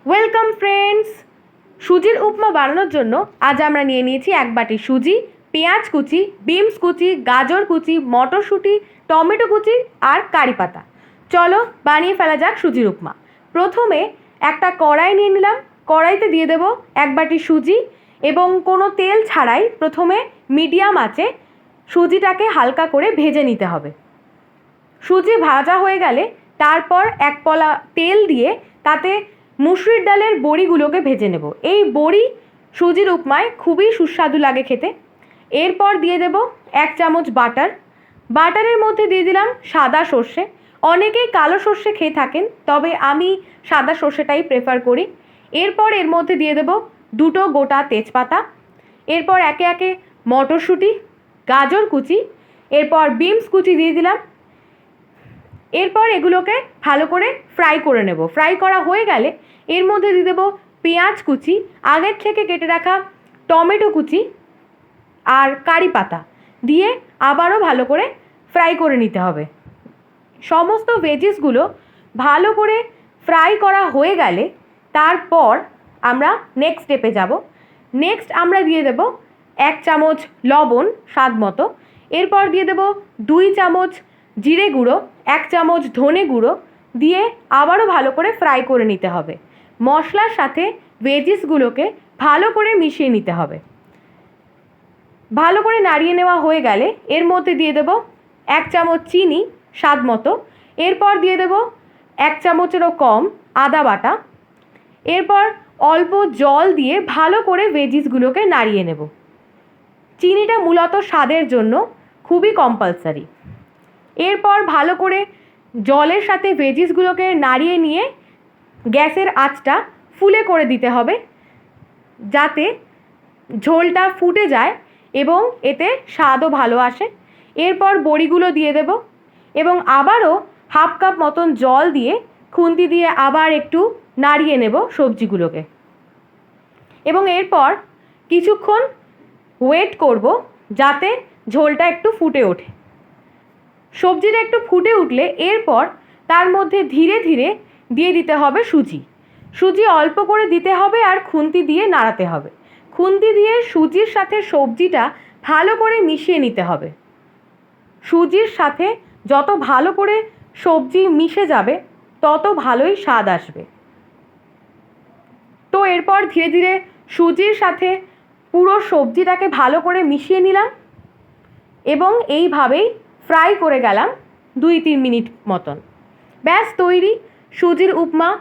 Welcome friends. সুজির উপমা বানানোর জন্য আজ আমরা নিয়ে নিয়েছি এক বাটি সুজি, পেঁয়াজ কুচি, বিনস কুচি, গাজর কুচি, মটরশুঁটি, টমেটো কুচি আর কারি পাতা। চলো বানিয়ে ফেলা যাক সুজির উপমা। প্রথমে একটা কড়াই নিয়ে নিলাম। কড়াইতে দিয়ে দেব এক বাটি সুজি এবং কোনো তেল ছাড়াই প্রথমে মিডিয়াম আঁচে সুজিটাকে হালকা করে ভেজে নিতে হবে। সুজি ভাজা হয়ে গেলে তারপর এক পলা তেল দিয়ে তাতে মুসুরির ডালের বড়িগুলোকে ভেজে নেব। এই বড়ি সুজির উপমায় খুবই সুস্বাদু লাগে খেতে। এরপর দিয়ে দেব এক চামচ বাটার। বাটারের মধ্যে দিয়ে দিলাম সাদা সর্ষে। অনেকেই কালো সর্ষে খেয়ে থাকেন, তবে আমি সাদা সর্ষেটাই প্রেফার করি। এরপর এর মধ্যে দিয়ে দেব দুটো গোটা তেজপাতা। এরপর একে একে মটরশুঁটি, গাজর কুচি, এরপর বিনস কুচি দিয়ে দিলাম। এরপর এগুলোকে ভালো করে ফ্রাই করে নেব। ফ্রাই করা হয়ে গেলে এর মধ্যে দিয়ে দেবো পেঁয়াজ কুচি, আগের থেকে কেটে রাখা টমেটো কুচি আর কারি পাতা দিয়ে আবারও ভালো করে ফ্রাই করে নিতে হবে। সমস্ত ভেজিসগুলো ভালো করে ফ্রাই করা হয়ে গেলে তারপর আমরা নেক্সট স্টেপে যাব। নেক্সট আমরা দিয়ে দেব এক চামচ লবণ স্বাদ মতো। এরপর দিয়ে দেব 2 চামচ জিরে গুঁড়ো, 1 চামচ ধনে গুঁড়ো দিয়ে আবারও ভালো করে ফ্রাই করে নিতে হবে। মশলার সাথে ভেজিসগুলোকে ভালো করে মিশিয়ে নিতে হবে। ভালো করে নাড়িয়ে নেওয়া হয়ে গেলে এর মধ্যে দিয়ে দেব 1 চামচ চিনি স্বাদ মতো। এরপর দিয়ে দেব 1 চামচেরও কম আদা বাটা। এরপর অল্প জল দিয়ে ভালো করে ভেজিসগুলোকে নাড়িয়ে নেব। চিনিটা মূলত স্বাদের জন্য খুবই কম্পালসারি। এরপর ভালো করে জলের সাথে ভেজিসগুলোকে নাড়িয়ে নিয়ে গ্যাসের আঁচটা ফুলে করে দিতে হবে, যাতে ঝোলটা ফুটে যায় এবং এতে স্বাদও ভালো আসে। এরপর বড়িগুলো দিয়ে দেব এবং আবারও হাফ কাপ মতন জল দিয়ে খুন্তি দিয়ে আবার একটু নাড়িয়ে নেব সবজিগুলোকে এবং এরপর কিছুক্ষণ ওয়েট করব যাতে ঝোলটা একটু ফুটে ওঠে। সবজিটা একটু ফুটে উঠলে এরপর তার মধ্যে ধীরে ধীরে দিয়ে দিতে হবে সুজি। সুজি অল্প করে দিতে হবে আর খুন্তি দিয়ে নাড়াতে হবে। খুন্তি দিয়ে সুজির সাথে সবজিটা ভালো করে মিশিয়ে নিতে হবে। সুজির সাথে যত ভালো করে সবজি মিশে যাবে তত ভালোই স্বাদ আসবে। তো এরপর ধীরে ধীরে সুজির সাথে পুরো সবজিটাকে ভালো করে মিশিয়ে নিলাম এবং এইভাবেই ফ্রাই করে গেলাম 2-3 মিনিট মতন। ব্যাস তৈরি সুজির উপমা।